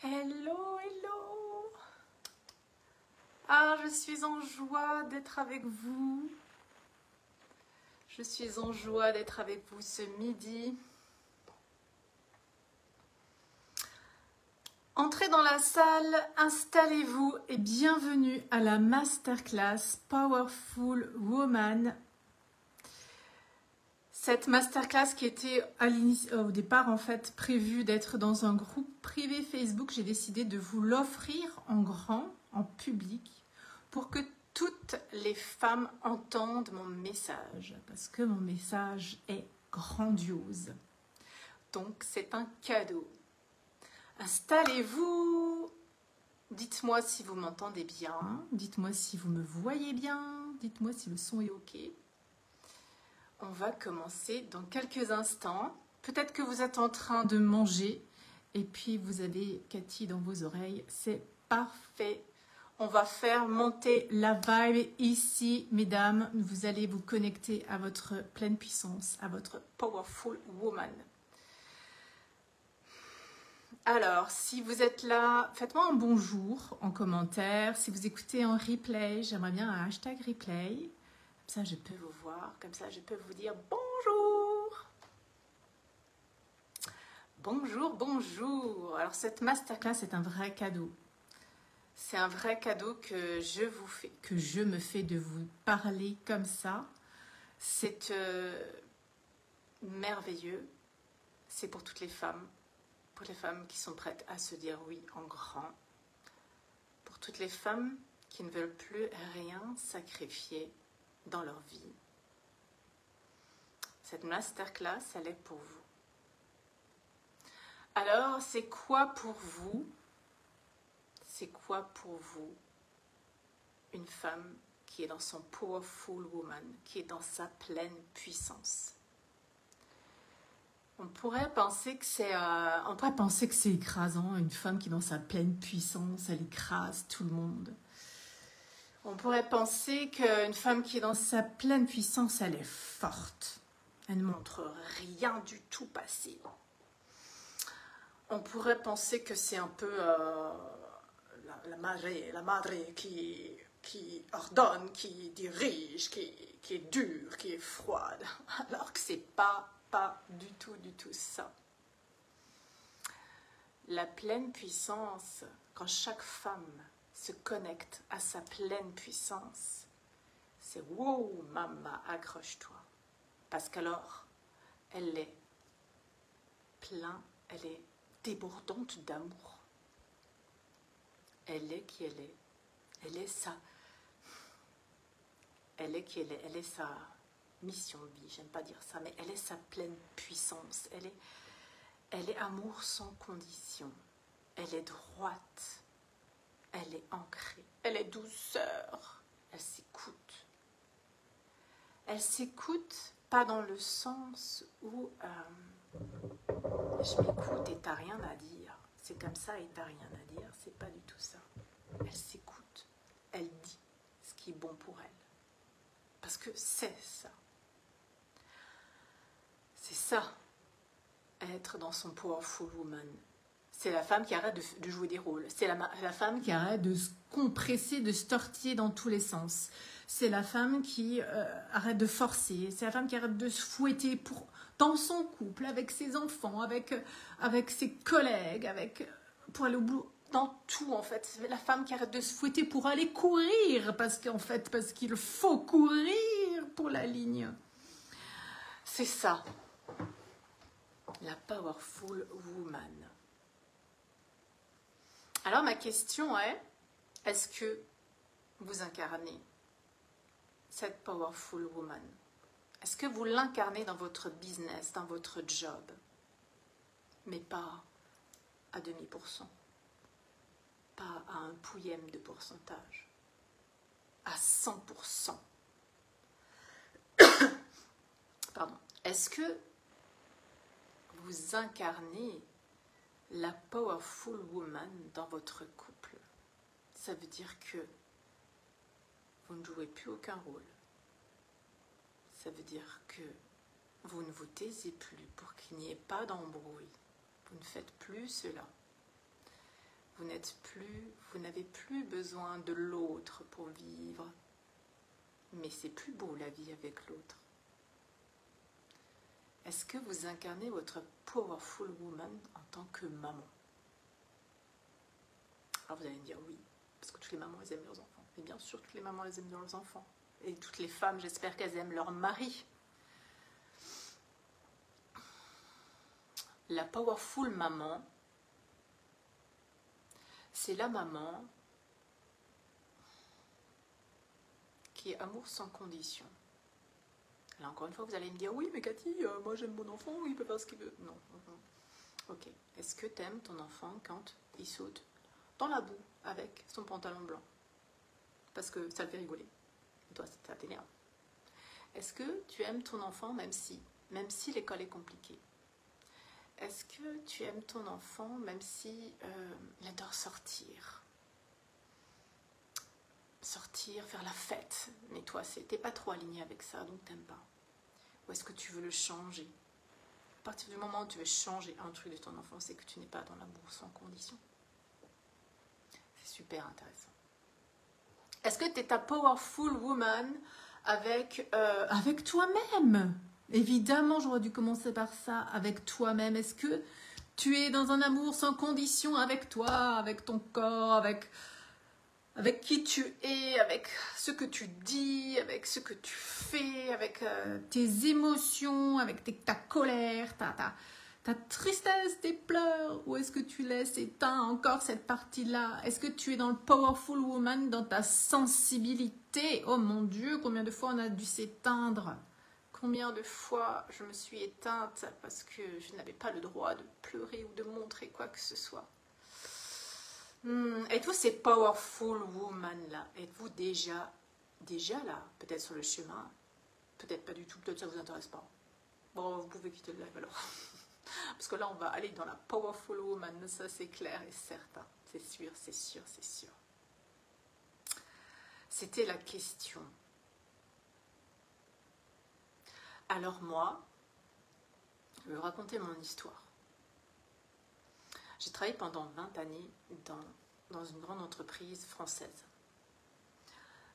Hello, hello. Ah, je suis en joie d'être avec vous. Je suis en joie d'être avec vous ce midi. Entrez dans la salle, installez-vous et bienvenue à la masterclass Powerful Woman. Cette masterclass qui était au départ en fait prévue d'être dans un groupe privé Facebook, j'ai décidé de vous l'offrir en grand, en public, pour que toutes les femmes entendent mon message, parce que mon message est grandiose. Donc c'est un cadeau. Installez-vous, dites-moi si vous m'entendez bien, dites-moi si vous me voyez bien, dites-moi si le son est ok. On va commencer dans quelques instants. Peut-être que vous êtes en train de manger et puis vous avez Cathy dans vos oreilles. C'est parfait. On va faire monter la vibe ici, mesdames. Vous allez vous connecter à votre pleine puissance, à votre Powerful Woman. Alors, si vous êtes là, faites-moi un bonjour en commentaire. Si vous écoutez en replay, j'aimerais bien un hashtag replay. Comme ça, je peux vous voir. Comme ça, je peux vous dire bonjour. Bonjour, bonjour. Alors, cette masterclass est un vrai cadeau. C'est un vrai cadeau que je vous fais, que je me fais de vous parler comme ça. C'est merveilleux. C'est pour toutes les femmes. Pour les femmes qui sont prêtes à se dire oui en grand. Pour toutes les femmes qui ne veulent plus rien sacrifier dans leur vie. Cette masterclass, elle est pour vous. Alors, c'est quoi pour vous? C'est quoi pour vous une femme qui est dans son Powerful Woman, qui est dans sa pleine puissance? On pourrait penser que c'est écrasant, une femme qui est dans sa pleine puissance, elle écrase tout le monde. On pourrait penser qu'une femme qui est dans sa pleine puissance, elle est forte. Elle ne montre rien du tout passer. On pourrait penser que c'est un peu la madre qui ordonne, qui dirige, qui est dure, qui est froide. Alors que c'est pas du tout ça. La pleine puissance, quand chaque femme se connecte à sa pleine puissance, c'est wow, maman, accroche-toi. Parce qu'alors, elle est débordante d'amour. Elle est qui elle est. Elle est ça. Elle est qui elle est. Elle est sa mission de vie. J'aime pas dire ça, mais elle est sa pleine puissance. Elle est amour sans condition. Elle est droite. Elle est ancrée. Elle est douceur. Elle s'écoute. Elle s'écoute pas dans le sens où je m'écoute et t'as rien à dire. C'est comme ça et t'as rien à dire. C'est pas du tout ça. Elle s'écoute. Elle dit ce qui est bon pour elle. Parce que c'est ça. C'est ça. Être dans son Powerful Woman. C'est la femme qui arrête de jouer des rôles. C'est la femme qui arrête de se compresser, de se tortiller dans tous les sens. C'est la femme qui arrête de forcer. C'est la femme qui arrête de se fouetter dans son couple, avec ses enfants, avec ses collègues, pour aller au boulot. Dans tout, en fait. C'est la femme qui arrête de se fouetter pour aller courir. Parce qu'il faut courir pour la ligne. C'est ça. La Powerful Woman. Alors ma question est, est-ce que vous incarnez cette Powerful Woman? Est-ce que vous l'incarnez dans votre business, dans votre job? Mais pas à 0,5%. Pas à un pouillème de pourcentage. À 100%. Pardon. Est-ce que vous incarnez la Powerful Woman dans votre couple? Ça veut dire que vous ne jouez plus aucun rôle. Ça veut dire que vous ne vous taisez plus pour qu'il n'y ait pas d'embrouille. Vous ne faites plus cela. vous n'avez plus besoin de l'autre pour vivre. Mais c'est plus beau la vie avec l'autre. Est-ce que vous incarnez votre powerful woman en tant que maman? Alors vous allez me dire oui, parce que toutes les mamans elles aiment leurs enfants. Et bien sûr, toutes les mamans elles aiment leurs enfants. Et toutes les femmes, j'espère qu'elles aiment leur mari. La powerful maman, c'est la maman qui est amour sans condition. Là, encore une fois, vous allez me dire, oui, mais Cathy, moi j'aime mon enfant, il peut faire ce qu'il veut. Non. Ok. Est-ce que tu aimes ton enfant quand il saute dans la boue avec son pantalon blanc? Parce que ça le fait rigoler. Et toi, ça t'énerve. Est-ce que tu aimes ton enfant même si l'école est compliquée? Est-ce que tu aimes ton enfant même si il adore sortir? Sortir, faire la fête, mais toi, t'es pas trop aligné avec ça, donc t'aimes pas. Ou est-ce que tu veux le changer? À partir du moment où tu veux changer un truc de ton enfant, c'est que tu n'es pas dans l'amour sans condition. C'est super intéressant. Est-ce que tu es ta powerful woman avec toi-même? Évidemment, j'aurais dû commencer par ça, avec toi-même. Est-ce que tu es dans un amour sans condition avec toi, avec ton corps, avec qui tu es, avec ce que tu dis, avec ce que tu fais, avec tes émotions, avec ta colère, ta tristesse, tes pleurs? Ou est-ce que tu laisses éteindre encore cette partie-là? Est-ce que tu es dans le powerful woman, dans ta sensibilité? Oh mon Dieu, combien de fois on a dû s'éteindre? Combien de fois je me suis éteinte parce que je n'avais pas le droit de pleurer ou de montrer quoi que ce soit? Êtes-vous ces powerful woman là? Êtes-vous déjà là? Peut-être sur le chemin, peut-être pas du tout, peut-être ça vous intéresse pas. Bon, vous pouvez quitter le live alors. Parce que là, on va aller dans la powerful woman, ça c'est clair et certain. C'est sûr, c'est sûr, c'est sûr. C'était la question. Alors moi, je vais vous raconter mon histoire. J'ai travaillé pendant 20 années dans une grande entreprise française.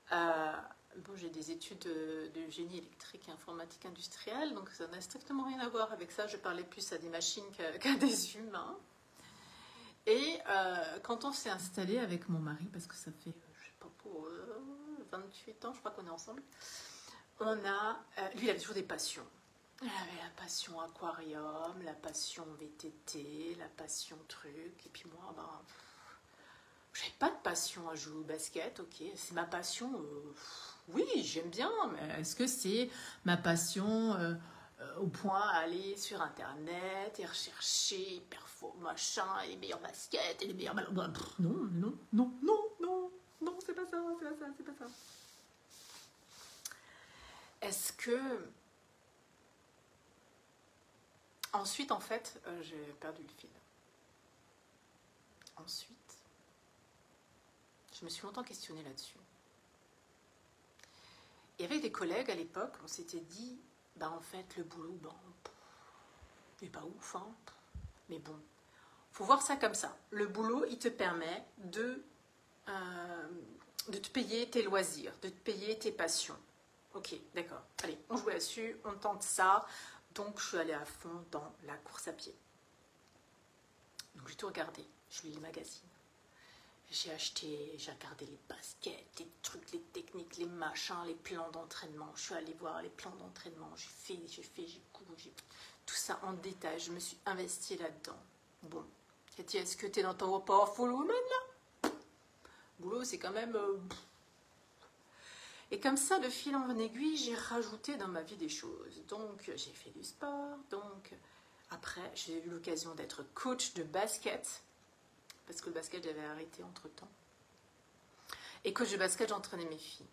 Bon, j'ai des études de génie électrique et informatique industrielle, donc ça n'a strictement rien à voir avec ça. Je parlais plus à des machines qu'à des humains. Et quand on s'est installé avec mon mari, parce que ça fait, je sais pas, pour 28 ans, je crois qu'on est ensemble, lui, il avait toujours des passions. Il avait la passion aquarium, la passion VTT, la passion truc, et puis moi, j'avais pas de passion à jouer au basket, ok, c'est ma passion, oui, j'aime bien, mais est-ce que c'est ma passion au point à aller sur internet et rechercher machin, les meilleurs baskets et les meilleurs ballons? Non, c'est pas ça. Est-ce que... Ensuite, en fait, j'ai perdu le fil. Ensuite, je me suis longtemps questionnée là-dessus. Et avec des collègues à l'époque, on s'était dit, en fait, le boulot, il n'est pas ouf, hein. Mais bon, faut voir ça comme ça. Le boulot, il te permet de te payer tes loisirs, de te payer tes passions. Ok, d'accord. Allez, on joue là-dessus, on tente ça. Donc, je suis allée à fond dans la course à pied. Donc, j'ai tout regardé. Je lis les magazines. J'ai regardé les baskets, les trucs, les techniques, les machins, les plans d'entraînement. Je suis allée voir les plans d'entraînement. J'ai couru, tout ça en détail. Je me suis investie là-dedans. Bon, Cathy, est-ce que tu es dans ton powerful woman là? Boulot, c'est quand même... Et comme ça, de fil en aiguille, j'ai rajouté dans ma vie des choses. Donc, j'ai fait du sport. Donc, après, j'ai eu l'occasion d'être coach de basket. Parce que le basket, j'avais arrêté entre-temps. Et coach de basket, j'entraînais mes filles.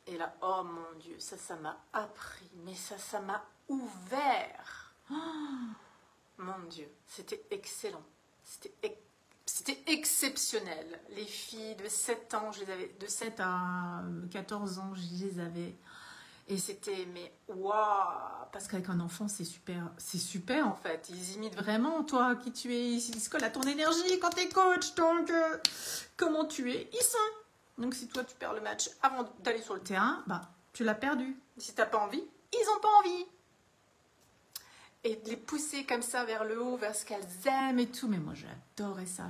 Et là, oh mon Dieu, ça m'a appris. Mais ça m'a ouvert. Oh, mon Dieu, c'était excellent. C'était exceptionnel. Les filles de 7 ans, de 7 à 14 ans, je les avais. Et c'était, mais waouh, parce qu'avec un enfant, c'est super en fait. Ils imitent vraiment toi, qui tu es, ils se collent à ton énergie quand tu es coach, donc comment tu es, ils sont. Donc si toi tu perds le match avant d'aller sur le terrain, bah tu l'as perdu. Si t'as pas envie, ils n'ont pas envie. Et de les pousser comme ça vers le haut, vers ce qu'elles aiment et tout. Mais moi j'adorais ça.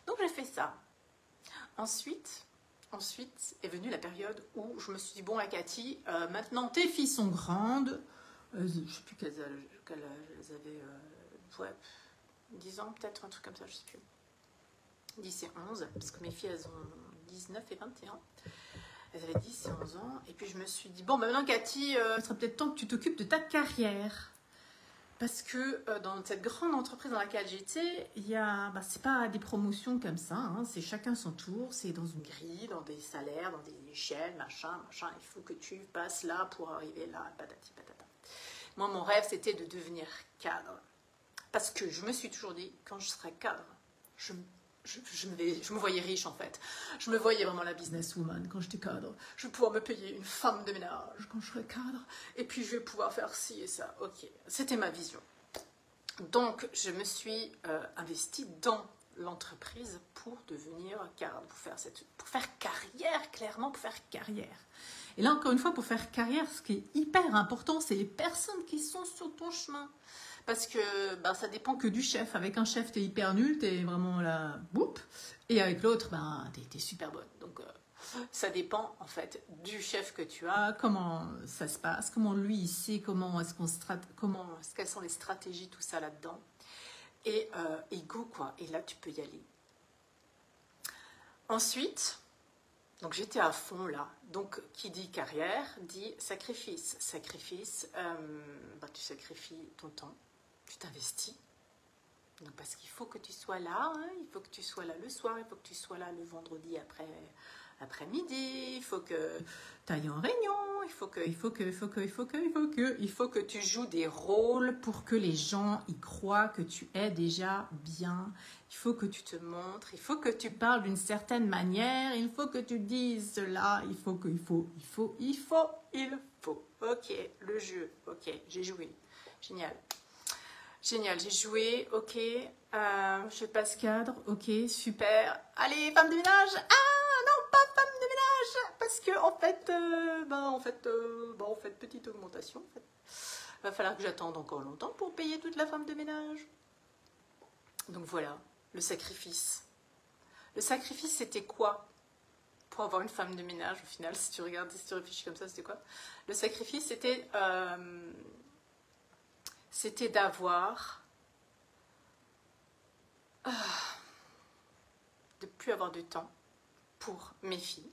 Donc j'ai fait ça. Ensuite est venue la période où je me suis dit, bon la Cathy, maintenant tes filles sont grandes. Je ne sais plus quel âge elles avaient. Ouais, 10 ans peut-être, un truc comme ça, je ne sais plus. 10 et 11, parce que mes filles elles ont 19 et 21. Elles avaient 10 et 11 ans. Et puis je me suis dit, bon maintenant Cathy, il serait peut-être temps que tu t'occupes de ta carrière. Parce que dans cette grande entreprise dans laquelle j'étais, il y a, c'est pas des promotions comme ça, hein, c'est chacun son tour, c'est dans une grille, dans des salaires, dans des échelles, machin, il faut que tu passes là pour arriver là, patati patata. Moi, mon rêve, c'était de devenir cadre. Parce que je me suis toujours dit, quand je serai cadre, je me voyais riche en fait. Je me voyais vraiment la businesswoman quand j'étais cadre. Je vais pouvoir me payer une femme de ménage quand je serai cadre. Et puis je vais pouvoir faire ci et ça. Ok, c'était ma vision. Donc je me suis investie dans l'entreprise pour devenir cadre, pour faire carrière, clairement pour faire carrière. Et là encore une fois, pour faire carrière, ce qui est hyper important, c'est les personnes qui sont sur ton chemin. Parce que ça dépend que du chef. Avec un chef, t'es hyper nul, t'es vraiment là, boum. Et avec l'autre, t'es super bonne. Donc, ça dépend en fait du chef que tu as, comment ça se passe, comment lui il sait, quelles sont les stratégies, tout ça là-dedans. Et go quoi. Et là, tu peux y aller. Ensuite, donc j'étais à fond là. Donc, qui dit carrière, dit sacrifice. Sacrifice, tu sacrifies ton temps. Tu t'investis. Donc parce qu'il faut que tu sois là, hein, il faut que tu sois là le soir, il faut que tu sois là le vendredi après-midi, il faut que tu ailles en réunion, il faut que tu joues des rôles pour que les gens y croient que tu es déjà bien. Il faut que tu te montres, il faut que tu parles d'une certaine manière, il faut que tu dises cela, il faut. Ok, le jeu, ok, j'ai joué. Génial, j'ai joué, ok, je passe cadre, ok, super. Allez, femme de ménage. Ah non, pas femme de ménage, parce que en fait, petite augmentation. En fait. Va falloir que j'attende encore longtemps pour payer toute la femme de ménage. Donc voilà, le sacrifice. Le sacrifice, c'était quoi pour avoir une femme de ménage au final? Si tu regardes, si tu réfléchis comme ça, c'était quoi? Le sacrifice, c'était d'avoir de plus avoir de temps pour mes filles,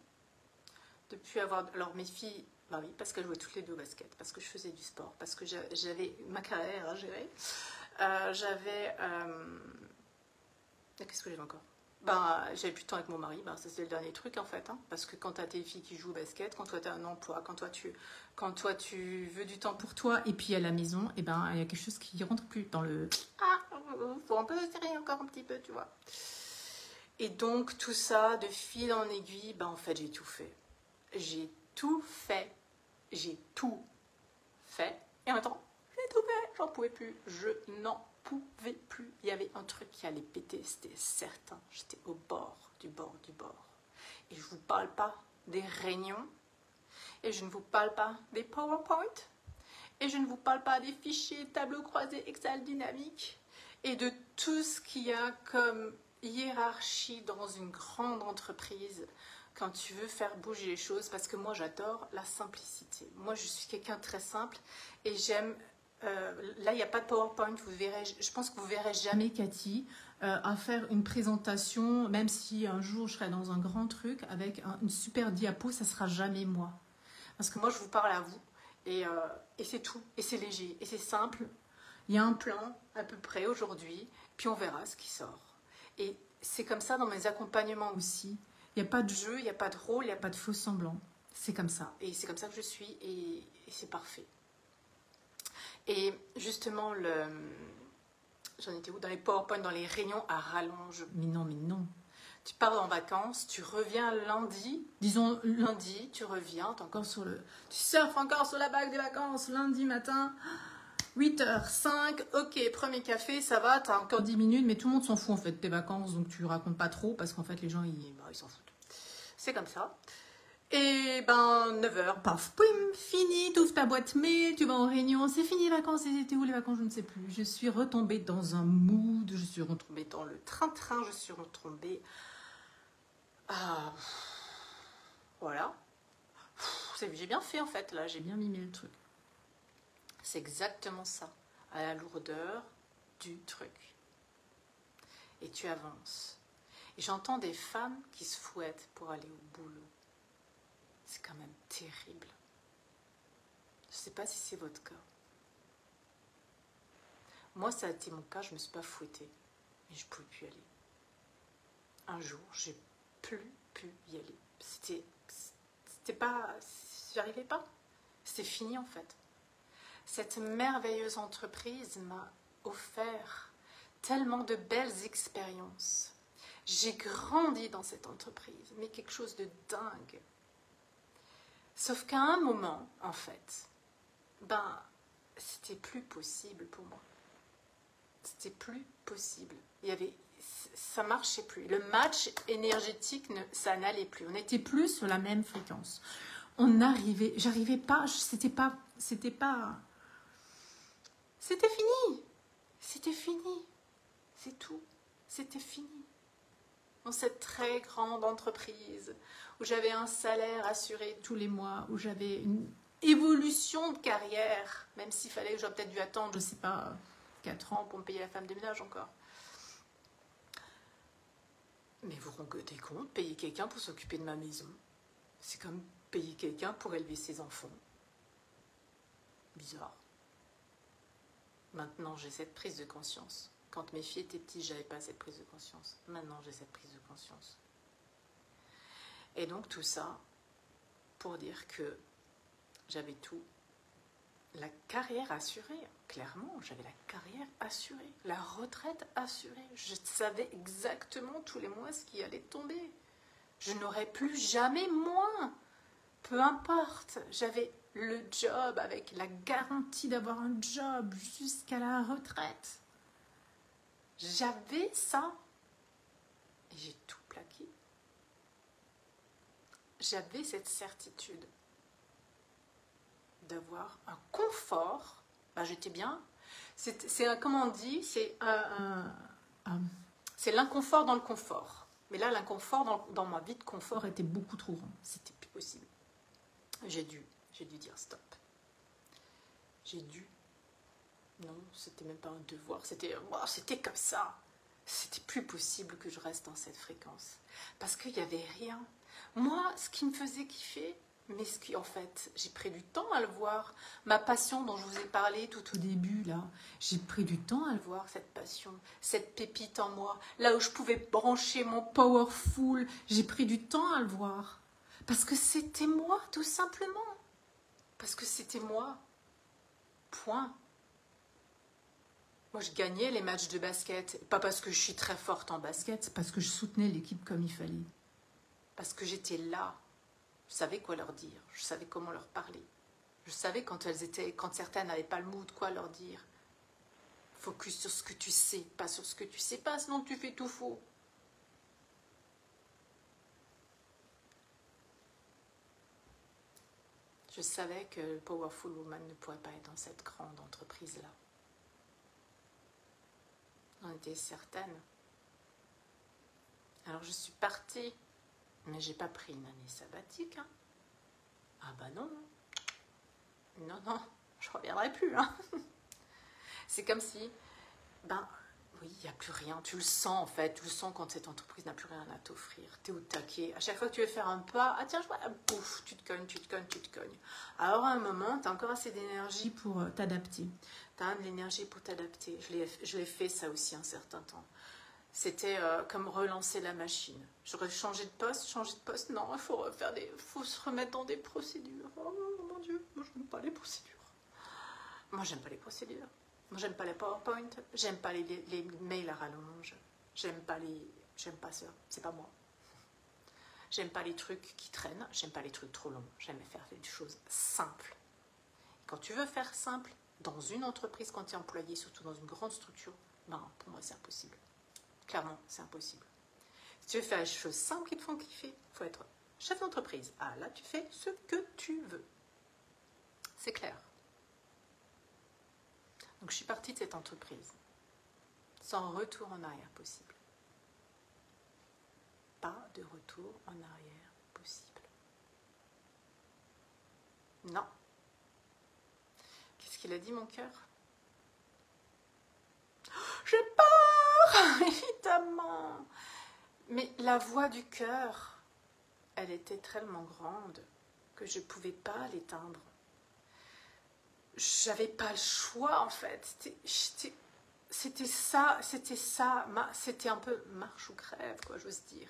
de plus avoir, alors mes filles, oui, parce qu'elles jouaient toutes les deux au basket, parce que je faisais du sport, parce que j'avais ma carrière à gérer, qu'est-ce que j'avais encore? J'avais plus de temps avec mon mari, ça c'est le dernier truc en fait, hein, parce que quand tu as tes filles qui jouent au basket, quand toi tu as un emploi, quand toi tu veux du temps pour toi et puis à la maison, il y a quelque chose qui rentre plus dans le faut un peu serrer encore un petit peu, tu vois. Et donc tout ça de fil en aiguille, en fait j'ai tout fait. J'ai tout fait et en même temps j'ai tout fait, j'en pouvais plus, je n'en pouvais plus. Il y avait un truc qui allait péter, c'était certain. J'étais au bord du bord. Et je ne vous parle pas des réunions, et je ne vous parle pas des PowerPoint, et je ne vous parle pas des fichiers, tableaux croisés, Excel dynamique, et de tout ce qu'il y a comme hiérarchie dans une grande entreprise quand tu veux faire bouger les choses, parce que moi j'adore la simplicité. Moi je suis quelqu'un de très simple et j'aime. Là il n'y a pas de PowerPoint, vous verrez, je pense que vous verrez jamais Cathy à faire une présentation, même si un jour je serai dans un grand truc avec une super diapo, ça sera jamais moi. Parce que moi je vous parle à vous et c'est tout, et c'est léger, et c'est simple. Il y a un plan à peu près aujourd'hui, puis on verra ce qui sort. Et c'est comme ça dans mes accompagnements aussi. Il n'y a pas de jeu, il n'y a pas de rôle, il n'y a pas de faux semblant. C'est comme ça. Et c'est comme ça que je suis et c'est parfait. Et justement, j'en étais où? Dans les PowerPoint, dans les réunions à rallonge. Mais non. Tu pars en vacances, tu reviens lundi, disons lundi, tu reviens, t'es encore sur le... Tu surfes encore sur la vague des vacances, lundi matin, 8h05, ok, premier café, ça va, t'as encore 10 minutes, mais tout le monde s'en fout en fait de tes vacances, donc tu racontes pas trop, parce qu'en fait les gens, ils s'en foutent. C'est comme ça. Et ben 9h, paf, poum, fini, tu ouvres ta boîte mail, tu vas en réunion, c'est fini les vacances, c'était où les vacances, je ne sais plus. Je suis retombée dans un mood, je suis retombée dans le train-train, je suis retombée... Ah, voilà. J'ai bien fait en fait, là, j'ai bien mimé le truc. C'est exactement ça, à la lourdeur du truc. Et tu avances. Et j'entends des femmes qui se fouettent pour aller au boulot. C'est quand même terrible. Je ne sais pas si c'est votre cas. Moi, ça a été mon cas, je ne me suis pas fouettée. Mais je ne pouvais plus y aller. Un jour, j'ai plus pu y aller. C'était pas... J'arrivais pas. C'était fini en fait. Cette merveilleuse entreprise m'a offert tellement de belles expériences. J'ai grandi dans cette entreprise, mais quelque chose de dingue. Sauf qu'à un moment, en fait, ben, c'était plus possible pour moi. C'était plus possible. Ça marchait plus. Le match énergétique, ça n'allait plus. On n'était plus sur la même fréquence. J'arrivais pas, c'était fini. C'était fini. C'est tout. C'était fini. Dans cette très grande entreprise où j'avais un salaire assuré tous les mois, où j'avais une évolution de carrière, même s'il fallait que j'aurais peut-être dû attendre, je sais pas, 4 ans pour me payer la femme de ménage encore. Mais vous vous rendez compte, payer quelqu'un pour s'occuper de ma maison, c'est comme payer quelqu'un pour élever ses enfants. Bizarre. Maintenant, j'ai cette prise de conscience. Quand mes filles étaient petites, j'avais pas cette prise de conscience. Maintenant, j'ai cette prise de conscience. Et donc, tout ça pour dire que j'avais tout. La carrière assurée, clairement, j'avais la carrière assurée. La retraite assurée. Je savais exactement tous les mois ce qui allait tomber. Je n'aurais plus jamais moins. Peu importe. J'avais le job avec la garantie d'avoir un job jusqu'à la retraite. J'avais ça et j'ai tout plaqué. J'avais cette certitude d'avoir un confort. Ben, j'étais bien. Comment on dit, c'est l'inconfort dans le confort. Mais là, l'inconfort dans ma vie de confort était beaucoup trop grand. C'était plus possible. J'ai dû dire stop. J'ai dû. Non, c'était même pas un devoir, c'était comme ça. C'était plus possible que je reste dans cette fréquence. Parce qu'il n'y avait rien. Moi, ce qui me faisait kiffer, mais ce qui, en fait, j'ai pris du temps à le voir. Ma passion dont je vous ai parlé tout au début, là, j'ai pris du temps à le voir, cette passion, cette pépite en moi. Là où je pouvais brancher mon powerful, j'ai pris du temps à le voir. Parce que c'était moi, tout simplement. Parce que c'était moi. Point. Moi, je gagnais les matchs de basket. Pas parce que je suis très forte en basket, c'est parce que je soutenais l'équipe comme il fallait. Parce que j'étais là. Je savais quoi leur dire. Je savais comment leur parler. Je savais quand certaines n'avaient pas le mood, quoi leur dire. Focus sur ce que tu sais, pas sur ce que tu sais pas, sinon tu fais tout faux. Je savais que le Powerful Woman ne pourrait pas être dans cette grande entreprise-là. J'en étais certaine. Alors je suis partie, mais j'ai pas pris une année sabbatique. Hein. Ah bah non. Non, je reviendrai plus. Hein. C'est comme si, oui, il n'y a plus rien. Tu le sens en fait, tu le sens quand cette entreprise n'a plus rien à t'offrir. Tu es au taquet. À chaque fois que tu veux faire un pas, ah tiens, je vois, pouf, tu te cognes. Alors à un moment, tu as encore assez d'énergie pour t'adapter. Tu as de l'énergie pour t'adapter. Je l'ai fait ça aussi un certain temps. C'était comme relancer la machine. J'aurais changé de poste, non, il faut se remettre dans des procédures. Oh mon Dieu, moi je n'aime pas les procédures. Moi j'aime pas les procédures. Moi j'aime pas les PowerPoint, j'aime pas les mails à rallonge, j'aime pas les... J'aime pas ça, c'est pas moi. J'aime pas les trucs qui traînent, j'aime pas les trucs trop longs. J'aime faire des choses simples. Et quand tu veux faire simple, dans une entreprise, quand tu es employé, surtout dans une grande structure, ben, pour moi, c'est impossible. Clairement, c'est impossible. Si tu veux faire les choses simples qui te font kiffer, il faut être chef d'entreprise. Ah, là, tu fais ce que tu veux. C'est clair. Donc, je suis partie de cette entreprise sans retour en arrière possible. Pas de retour en arrière possible. Non. Qu'est-ce qu'il a dit, mon cœur? Je pars, évidemment. Mais la voix du cœur, elle était tellement grande que je ne pouvais pas l'éteindre. J'avais pas le choix, en fait. C'était ça, c'était un peu marche ou crève, quoi, j'ose dire.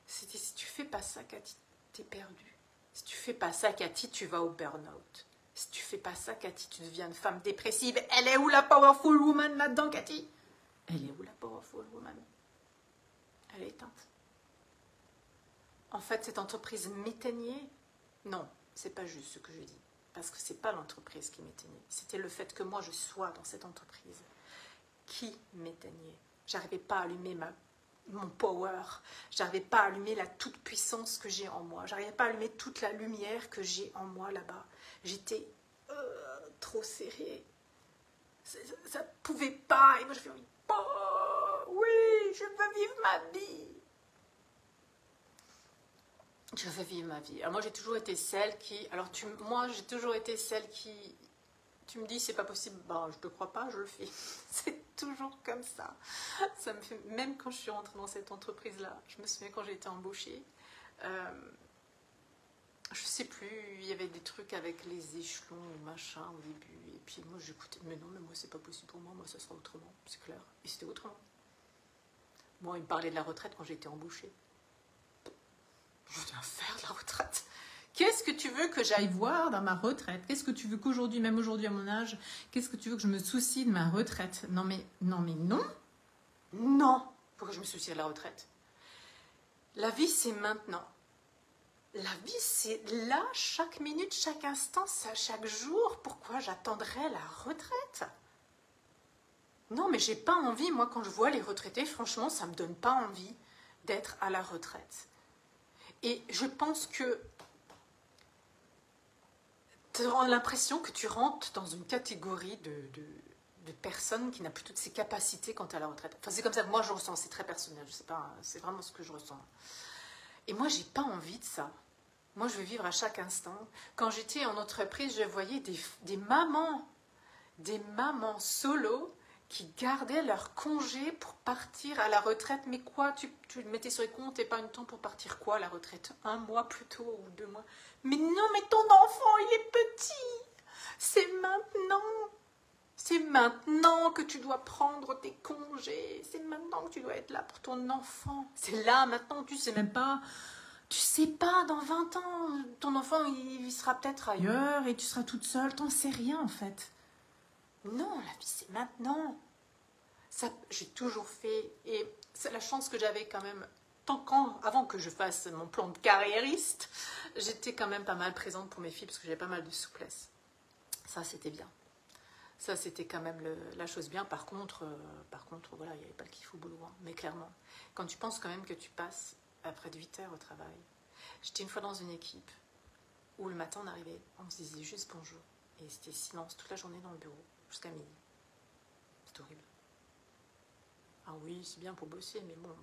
C'était, si tu fais pas ça, Cathy, t'es perdu. Si tu fais pas ça, Cathy, tu vas au burn-out. Si tu fais pas ça, Cathy, tu deviens une femme dépressive. Elle est où la powerful woman là-dedans, Cathy? Elle est où la powerful woman? Elle est éteinte. En fait, cette entreprise m'éteignait. Non, c'est pas juste ce que je dis. Parce que c'est pas l'entreprise qui m'éteignait. C'était le fait que moi, je sois dans cette entreprise qui m'éteignait. J'arrivais pas à allumer mon power. J'arrivais pas à allumer la toute-puissance que j'ai en moi. J'arrivais pas à allumer toute la lumière que j'ai en moi là-bas. J'étais trop serrée. Ça pouvait pas. Et moi, je fais oui, je veux vivre ma vie. Je veux vivre ma vie. Alors moi, j'ai toujours été celle qui... moi, j'ai toujours été celle qui... Tu me dis, c'est pas possible. Ben, je te crois pas, je le fais. C'est toujours comme ça. Ça me fait... Même quand je suis rentrée dans cette entreprise-là, je me souviens quand j'ai été embauchée, je sais plus, il y avait des trucs avec les échelons ou machin au début. Et puis moi, j'écoutais, mais non, mais moi, c'est pas possible pour moi. Moi, ça sera autrement, c'est clair. Et c'était autrement. Moi, il me parlait de la retraite quand j'ai été embauchée. Je viens faire de la retraite. Qu'est-ce que tu veux que j'aille voir dans ma retraite? Qu'est-ce que tu veux qu'aujourd'hui, même aujourd'hui à mon âge, qu'est-ce que tu veux que je me soucie de ma retraite? Non. Non. Pourquoi je me soucie de la retraite? La vie, c'est maintenant. La vie, c'est là, chaque minute, chaque instant, chaque jour. Pourquoi j'attendrais la retraite? Non, mais j'ai pas envie. Moi, quand je vois les retraités, franchement, ça me donne pas envie d'être à la retraite. Et je pense que tu as l'impression que tu rentres dans une catégorie de personnes qui n'a plus toutes ses capacités quant à la retraite. Enfin, c'est comme ça que moi je ressens, c'est très personnel, je sais pas, c'est vraiment ce que je ressens. Et moi, j'ai pas envie de ça. Moi, je veux vivre à chaque instant. Quand j'étais en entreprise, je voyais des mamans solo qui gardaient leur congé pour partir à la retraite. Mais quoi, tu le mettais sur les comptes et pas une temps pour partir quoi à la retraite? 1 mois plus tôt ou 2 mois? Mais non, mais ton enfant, il est petit. C'est maintenant. C'est maintenant que tu dois prendre tes congés. C'est maintenant que tu dois être là pour ton enfant. C'est là, maintenant, tu sais même pas. Tu sais pas, dans 20 ans, ton enfant, il sera peut-être ailleurs et tu seras toute seule. T'en sais rien, en fait. Non, la vie, c'est maintenant. Ça, j'ai toujours fait. Et c'est la chance que j'avais quand même. Avant que je fasse mon plan de carriériste, j'étais quand même pas mal présente pour mes filles parce que j'avais pas mal de souplesse. Ça, c'était bien. Ça, c'était quand même la chose bien. Par contre, voilà, il n'y avait pas le kiff au boulot. Hein. Mais clairement, quand tu penses quand même que tu passes à près de 8 heures au travail. J'étais une fois dans une équipe où le matin, on arrivait, on se disait juste bonjour. Et c'était silence toute la journée dans le bureau, jusqu'à midi. C'est horrible. Ah oui, c'est bien pour bosser, mais bon...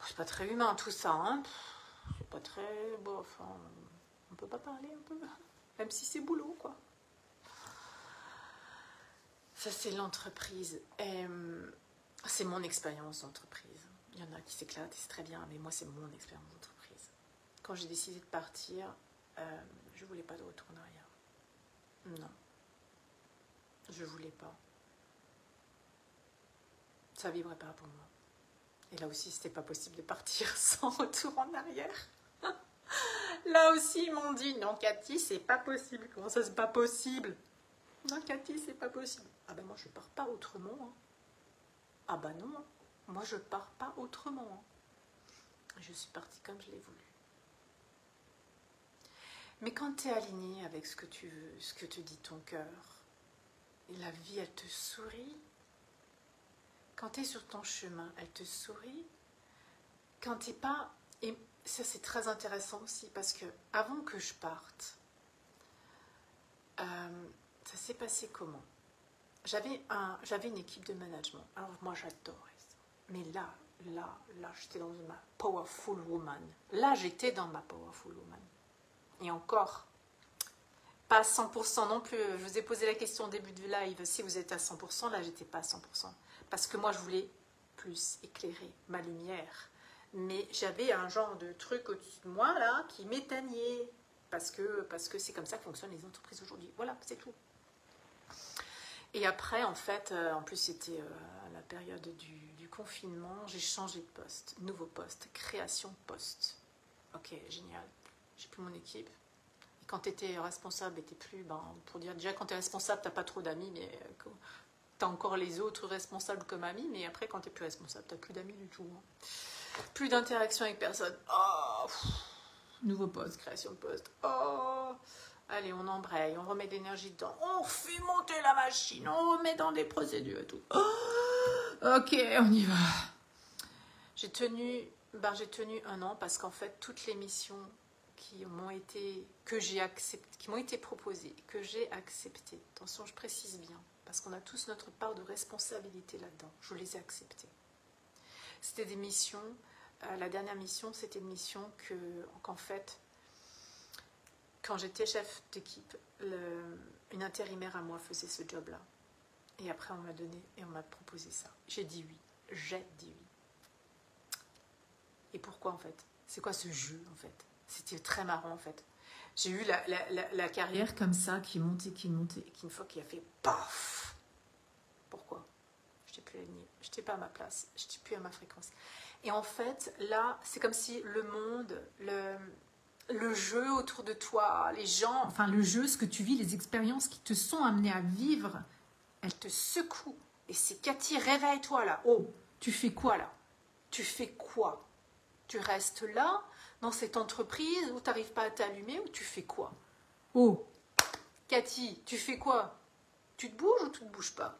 C'est pas très humain tout ça, hein. C'est pas très... Bon, enfin, on peut pas parler un peu, même si c'est boulot, quoi. Ça, c'est l'entreprise. Et c'est mon expérience d'entreprise. Il y en a qui s'éclatent et c'est très bien, mais moi, c'est mon expérience d'entreprise. Quand j'ai décidé de partir, je voulais pas de retour en arrière. Non. Je voulais pas. Ça vibrait pas pour moi. Et là aussi, c'était pas possible de partir sans retour en arrière. Là aussi, ils m'ont dit, non, Cathy, c'est pas possible. Comment ça, c'est pas possible? Non, Cathy, c'est pas possible. Ah ben moi, je pars pas autrement. Hein. Ah bah non, moi je pars pas autrement. Je suis partie comme je l'ai voulu. Mais quand tu es aligné avec ce que tu veux, ce que te dit ton cœur, et la vie, elle te sourit. Quand tu es sur ton chemin, elle te sourit. Quand tu n'es pas... Et ça, c'est très intéressant aussi, parce que avant que je parte, ça s'est passé comment? J'avais une équipe de management. Alors moi, j'adorais ça. Mais là, j'étais dans ma powerful woman. Là, j'étais dans ma powerful woman. Et encore, pas à 100% non plus. Je vous ai posé la question au début du live. Si vous êtes à 100%, là, j'étais pas à 100%. Parce que moi, je voulais plus éclairer ma lumière. Mais j'avais un genre de truc au-dessus de moi, là, qui m'éteignait. Parce que c'est comme ça que fonctionnent les entreprises aujourd'hui. Voilà, c'est tout. Et après, en fait, en plus, c'était à la période du confinement, j'ai changé de poste. Nouveau poste, création de poste. Ok, génial. J'ai plus mon équipe. Et quand tu étais responsable, t'es plus, pour dire, déjà, quand tu es responsable, tu n'as pas trop d'amis, mais tu as encore les autres responsables comme amis, mais après, quand tu n'es plus responsable, tu n'as plus d'amis du tout. Hein. Plus d'interaction avec personne. Oh, nouveau poste, création de poste. Oh, allez, on embraye, on remet de l'énergie dedans, on fait monter la machine, on remet dans des procédures et tout. Oh, ok, on y va. J'ai tenu 1 an parce qu'en fait, toutes les missions qui m'ont été proposées, que j'ai acceptées, attention, je précise bien, parce qu'on a tous notre part de responsabilité là-dedans, je les ai acceptées. C'était des missions, la dernière mission, c'était une mission qu'en fait, quand j'étais chef d'équipe, une intérimaire à moi faisait ce job-là. Et après, on m'a donné et on m'a proposé ça. J'ai dit oui. J'ai dit oui. Et pourquoi, en fait? C'est quoi ce jeu, en fait? C'était très marrant, en fait. J'ai eu la carrière comme ça, qui montait, et qu'une fois qui a fait paf. Pourquoi? Je n'étais plus alignée. Je n'étais pas à ma place. Je n'étais plus à ma fréquence. Et en fait, là, c'est comme si le monde, le jeu autour de toi, les gens, enfin le jeu, ce que tu vis, les expériences qui te sont amenées à vivre, elles te secouent. Et c'est Cathy, réveille-toi là. Oh, tu fais quoi là? Tu fais quoi? Tu restes là, dans cette entreprise où tu n'arrives pas à t'allumer, ou tu fais quoi? Oh, Cathy, tu fais quoi? Tu te bouges ou tu ne te bouges pas?